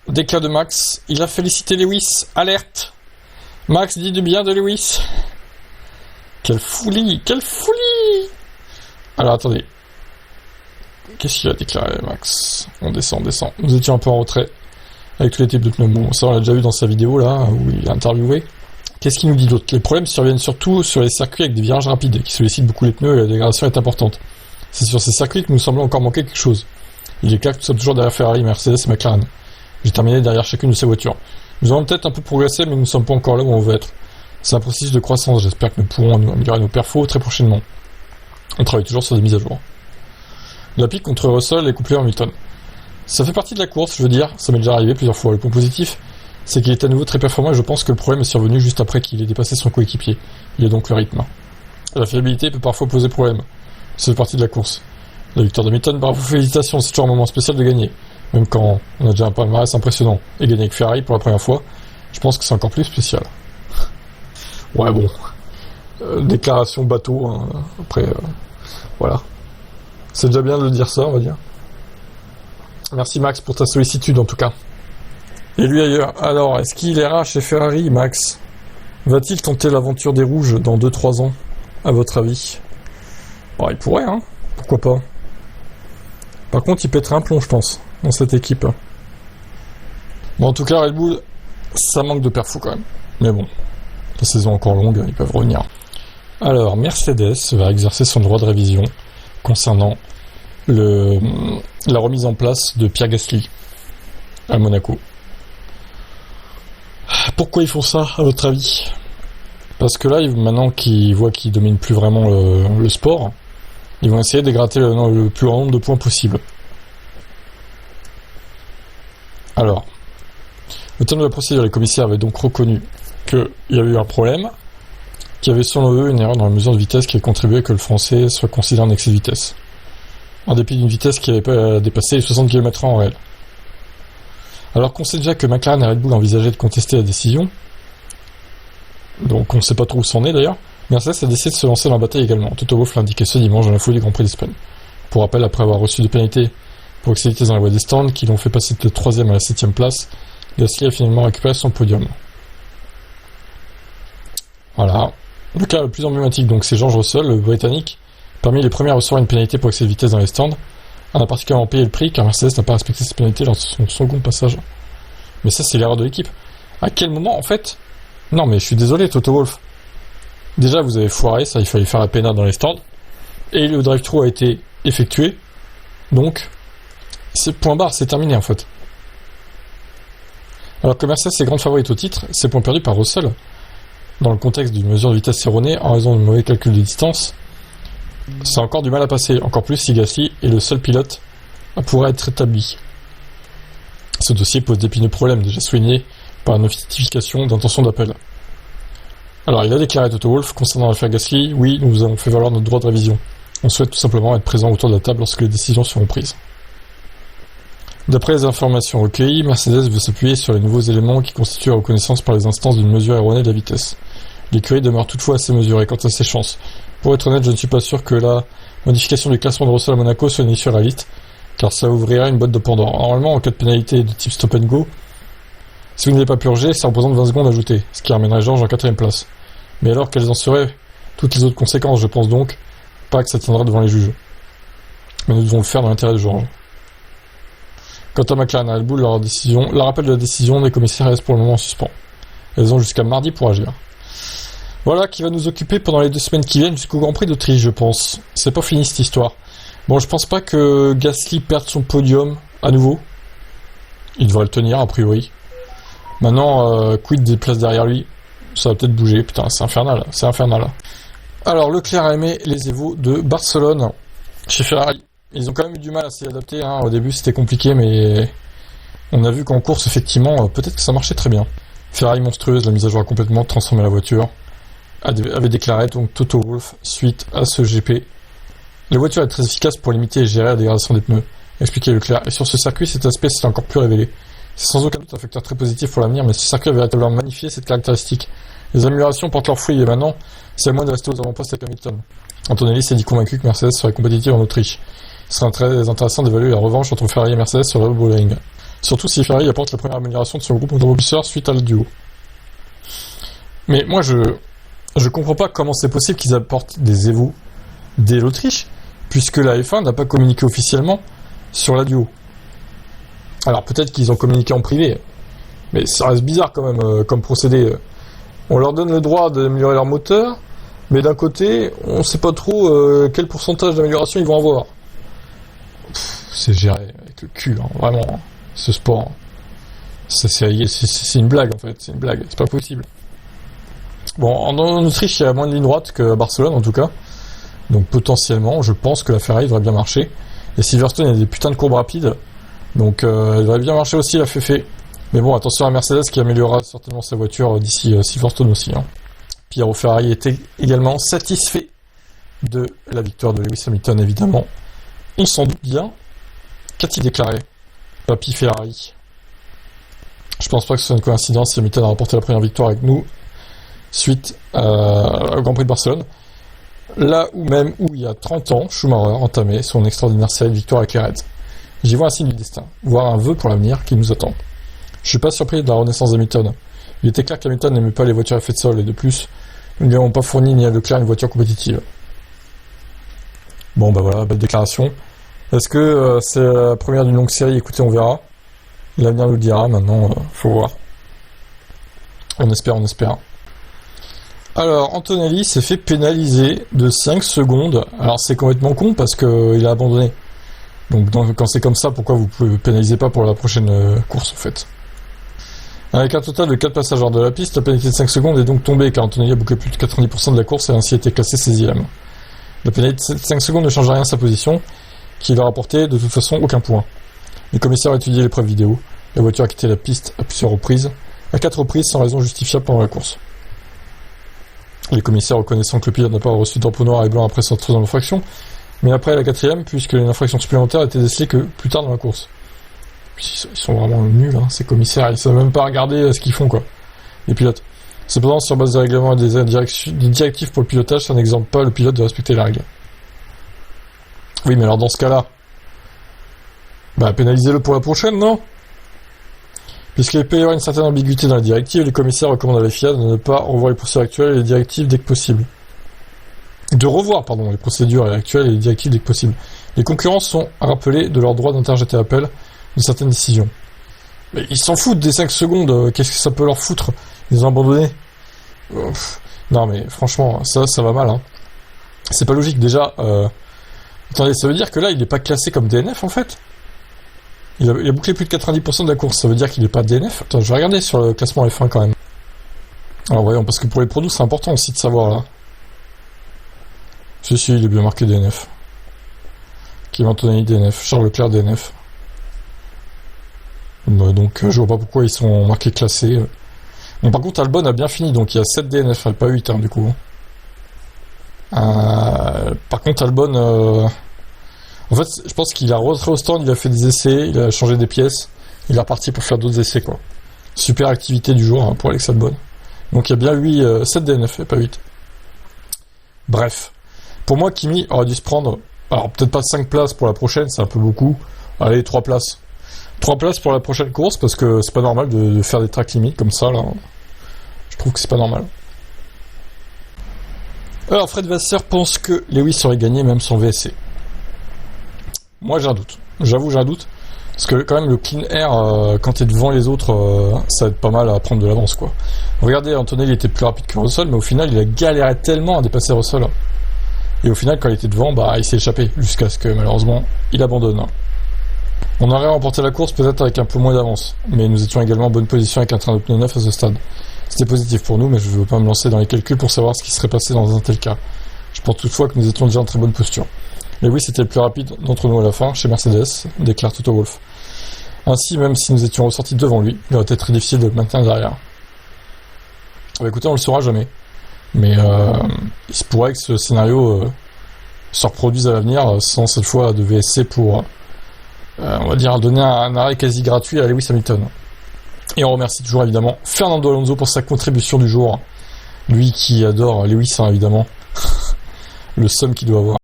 Déclat de Max. Il a félicité Lewis. Alerte. Max dit du bien de Lewis. Quelle folie. Quelle folie. Alors attendez. Qu'est-ce qu'il a déclaré Max? On descend. Nous étions un peu en retrait. Avec tous les types de pneus. Bon, ça on l'a déjà vu dans sa vidéo là, où il a interviewé. Qu'est-ce qu'il nous dit d'autre? Les problèmes surviennent surtout sur les circuits avec des virages rapides, qui sollicitent beaucoup les pneus et la dégradation est importante. C'est sur ces circuits que nous semblons encore manquer quelque chose. Il est clair que nous sommes toujours derrière Ferrari, Mercedes et McLaren. J'ai terminé derrière chacune de ces voitures. Nous avons peut-être un peu progressé, mais nous ne sommes pas encore là où on veut être. C'est un processus de croissance, j'espère que nous pourrons améliorer nos perfos très prochainement. On travaille toujours sur des mises à jour. La pique contre Russell est couplée en Hamilton. Ça fait partie de la course, je veux dire, ça m'est déjà arrivé plusieurs fois. Le point positif, c'est qu'il est à nouveau très performant et je pense que le problème est survenu juste après qu'il ait dépassé son coéquipier. Il y a donc le rythme. La fiabilité peut parfois poser problème. Ça fait partie de la course. La victoire d'Hamilton, bravo, félicitations, c'est toujours un moment spécial de gagner. Même quand on a déjà un palmarès impressionnant. Et gagner avec Ferrari pour la première fois, je pense que c'est encore plus spécial. Ouais bon. Déclaration bateau, hein. Après, voilà. C'est déjà bien de le dire ça, on va dire. Merci Max pour ta sollicitude en tout cas. Et lui ailleurs. Alors, est-ce qu'il ira chez Ferrari, Max? Va-t-il tenter l'aventure des rouges dans 2-3 ans, à votre avis? Oh, il pourrait, hein. Pourquoi pas? Par contre, il pèterait un plomb, je pense, dans cette équipe. Bon, en tout cas, Red Bull, ça manque de perfo quand même. Mais bon, la saison est encore longue, ils peuvent revenir. Alors, Mercedes va exercer son droit de révision concernant la remise en place de Pierre Gasly à Monaco. Pourquoi ils font ça, à votre avis? Parce que là, maintenant qu'ils voient qu'ils dominent plus vraiment le sport, ils vont essayer de gratter le plus grand nombre de points possible. Alors, au terme de la procédure, les commissaires avaient donc reconnu qu'il y avait eu un problème, qu'il y avait selon eux une erreur dans la mesure de vitesse qui a contribué à que le Français soit considéré en excès de vitesse, en dépit d'une vitesse qui n'avait pas dépassé les 60 km/h en réel. Alors qu'on sait déjà que McLaren et Red Bull envisageaient de contester la décision, donc on ne sait pas trop où c'en est d'ailleurs, Mercedes a décidé de se lancer dans la bataille également. Toto Wolff l'a indiqué ce dimanche dans la foulée du Grand Prix d'Espagne. Pour rappel, après avoir reçu des pénalités pour excès de vitesse dans la voie des stands, qui l'ont fait passer de 3e à la 7e place, Gasly a finalement récupéré son podium. Voilà. Le cas le plus emblématique, donc, c'est George Russell, le Britannique, parmi les premiers à recevoir une pénalité pour excès de vitesse dans les stands, en a particulièrement payé le prix car Mercedes n'a pas respecté cette pénalité lors de son second passage. Mais ça, c'est l'erreur de l'équipe. À quel moment, en fait? Non, mais je suis désolé, Toto Wolff. Déjà, vous avez foiré, ça, il fallait faire la pénale dans les stands, et le drive-thru a été effectué, donc, c'est point barre, c'est terminé, en fait. Alors que Mercedes est grande favorite au titre, c'est point perdu par Russell, dans le contexte d'une mesure de vitesse erronée en raison de mauvais calcul de distance. Ça a encore du mal à passer, encore plus si Gasly est le seul pilote à pouvoir être établi. Ce dossier pose d'épineux problèmes, déjà soulignés par la notification d'intention d'appel. Alors, il a déclaré Toto Wolff concernant l'affaire Gasly, oui, nous avons fait valoir notre droit de révision. On souhaite tout simplement être présent autour de la table lorsque les décisions seront prises. D'après les informations recueillies, Mercedes veut s'appuyer sur les nouveaux éléments qui constituent la reconnaissance par les instances d'une mesure erronée de la vitesse. L'écurie demeure toutefois assez mesurée quant à ses chances. Pour être honnête, je ne suis pas sûr que la modification du classement de Russell à Monaco soit une issue réaliste, car ça ouvrirait une boîte de Pandore. Normalement, en cas de pénalité de type stop and go, si vous ne l'avez pas purgé, ça représente 20 secondes ajoutées, ce qui ramènerait George en 4ème place. Mais alors, quelles en seraient toutes les autres conséquences? Je pense donc pas que ça tiendra devant les juges. Mais nous devons le faire dans l'intérêt de George. Quant à McLaren et Red Bull, la rappel de la décision des commissaires reste pour le moment en suspens. Elles ont jusqu'à mardi pour agir. Voilà qui va nous occuper pendant les 2 semaines qui viennent jusqu'au Grand Prix d'Autriche, je pense. C'est pas fini cette histoire. Bon, je pense pas que Gasly perde son podium à nouveau. Il devrait le tenir, a priori. Maintenant, quid des places derrière lui? Ça va peut-être bouger. Putain, c'est infernal. C'est infernal. Alors, Leclerc a aimé les Evo de Barcelone chez Ferrari. Ils ont quand même eu du mal à s'y adapter. Hein. Au début, c'était compliqué, mais on a vu qu'en course, effectivement, peut-être que ça marchait très bien. Ferrari monstrueuse, la mise à jour a complètement transformé la voiture. Avait déclaré donc Toto Wolff suite à ce GP. La voiture est très efficace pour limiter et gérer la dégradation des pneus, expliquait Leclerc. Et sur ce circuit, cet aspect s'est encore plus révélé. C'est sans aucun doute un facteur très positif pour l'avenir, mais ce circuit a véritablement magnifié cette caractéristique. Les améliorations portent leurs fruits et maintenant, c'est à moi de rester aux avant-postes avec Hamilton. Antonelli s'est dit convaincu que Mercedes serait compétitive en Autriche. Il serait très intéressant d'évaluer la revanche entre Ferrari et Mercedes sur le Nürburgring. Surtout si Ferrari apporte la première amélioration de son groupe moteur-propulseur suite à le duo. Mais moi, je comprends pas comment c'est possible qu'ils apportent des Evo dès l'Autriche, puisque la F1 n'a pas communiqué officiellement sur la duo. Alors peut-être qu'ils ont communiqué en privé, mais ça reste bizarre quand même comme procédé. On leur donne le droit d'améliorer leur moteur, mais d'un côté, on sait pas trop quel pourcentage d'amélioration ils vont avoir. C'est géré avec le cul, hein, vraiment, hein, ce sport. C'est une blague en fait, c'est une blague, c'est pas possible. Bon, en Autriche, il y a moins de lignes droites qu'à Barcelone en tout cas, donc potentiellement, je pense que la Ferrari devrait bien marcher. Et Silverstone, il y a des putains de courbes rapides, donc elle devrait bien marcher aussi la Féfé. Mais bon, attention à Mercedes qui améliorera certainement sa voiture d'ici Silverstone aussi. Hein. Piero Ferrari était également satisfait de la victoire de Lewis Hamilton, évidemment. On s'en doute bien. Qu'a-t-il déclaré, Papy Ferrari? Je pense pas que ce soit une coïncidence si Hamilton a remporté la première victoire avec nous suite au Grand Prix de Barcelone. Là où même où il y a 30 ans, Schumacher entamait son extraordinaire série de victoires avec les Reds. J'y vois un signe du destin, voire un vœu pour l'avenir qui nous attend. Je suis pas surpris de la renaissance d'Hamilton. Il était clair qu'Hamilton n'aimait pas les voitures à effet de sol, et de plus, nous ne lui avons pas fourni ni à Leclerc une voiture compétitive. Bon bah voilà, belle déclaration. Est-ce que c'est la première d'une longue série? Écoutez, on verra. L'avenir nous le dira, maintenant, faut voir. On espère. Alors, Antonelli s'est fait pénaliser de 5 secondes. Alors c'est complètement con parce qu'il a abandonné. Donc quand c'est comme ça, pourquoi vous ne pénalisez pas pour la prochaine course en fait? Avec un total de 4 passages hors de la piste, la pénalité de 5 secondes est donc tombée car Antonelli a bouclé plus de 90% de la course et a ainsi été classé 16e. La pénalité de 5 secondes ne change rien à sa position, qui va rapporter de toute façon aucun point. Les commissaires ont étudié l'épreuve vidéo. La voiture a quitté la piste à plusieurs reprises, à 4 reprises sans raison justifiable pendant la course. Les commissaires reconnaissant que le pilote n'a pas reçu de drapeau noir et blanc après sa entrée dans l'infraction, mais après la 4e, puisque les infractions supplémentaires étaient décelées que plus tard dans la course. Puis, ils sont vraiment nuls, hein, ces commissaires, ils savent même pas regarder ce qu'ils font, quoi. Les pilotes. Cependant, sur base des règlements et des directives pour le pilotage, ça n'exempte pas le pilote de respecter la règle. Oui, mais alors dans ce cas-là, bah pénalisez-le pour la prochaine, non? Puisqu'il peut y avoir une certaine ambiguïté dans la directive, les commissaires recommandent à la FIA de ne pas revoir les procédures actuelles et les directives dès que possible. De revoir, pardon, les procédures actuelles et les directives dès que possible. Les concurrents sont rappelés de leur droit d'interjeter appel de certaines décisions. Mais ils s'en foutent des 5 secondes, qu'est-ce que ça peut leur foutre? Ils ont abandonné. Non mais franchement, ça va mal, hein. C'est pas logique, déjà. Attendez, ça veut dire que là, il n'est pas classé comme DNF, en fait? Il a bouclé plus de 90% de la course, ça veut dire qu'il n'est pas DNF? Attends, je vais regarder sur le classement F1 quand même. Alors voyons, parce que pour les produits, c'est important aussi de savoir, là. Si, il est bien marqué DNF. Kevin Antonelli DNF, Charles Leclerc DNF. Donc je vois pas pourquoi ils sont marqués classés. Bon, par contre, Albon a bien fini, donc il y a 7 DNF, pas 8, hein, du coup. Par contre, Albon... En fait, je pense qu'il a rentré au stand, il a fait des essais, il a changé des pièces, il est reparti pour faire d'autres essais, quoi. Super activité du jour, hein, pour Alex Albon. Donc il y a bien lui 7 DNF, et pas 8. Bref. Pour moi, Kimi aurait dû se prendre... Alors, peut-être pas 5 places pour la prochaine, c'est un peu beaucoup. Allez, 3 places. 3 places pour la prochaine course, parce que c'est pas normal de faire des track limits comme ça, là. Je trouve que c'est pas normal. Alors, Fred Vasseur pense que Lewis aurait gagné même sans VSC. Moi, j'ai un doute. J'avoue, j'ai un doute. Parce que, quand même, le clean air, quand t'es devant les autres, ça aide pas mal à prendre de l'avance, quoi. Regardez, Antonelli était plus rapide que Russell, mais au final, il a galéré tellement à dépasser Russell. Et au final, quand il était devant, bah, il s'est échappé, jusqu'à ce que, malheureusement, il abandonne. On aurait remporté la course, peut-être avec un peu moins d'avance. Mais nous étions également en bonne position avec un train de pneus neuf à ce stade. C'était positif pour nous, mais je ne veux pas me lancer dans les calculs pour savoir ce qui serait passé dans un tel cas. Je pense toutefois que nous étions déjà en très bonne posture. Lewis était le plus rapide d'entre nous à la fin, chez Mercedes, déclare Toto Wolff. Ainsi, même si nous étions ressortis devant lui, il aurait été très difficile de le maintenir derrière. Bah, écoutez, on le saura jamais. Mais il se pourrait que ce scénario se reproduise à l'avenir, sans cette fois de VSC pour, on va dire, donner un arrêt quasi gratuit à Lewis Hamilton. Et on remercie toujours évidemment Fernando Alonso pour sa contribution du jour. Lui qui adore Lewis, hein, évidemment. Le seum qu'il doit avoir.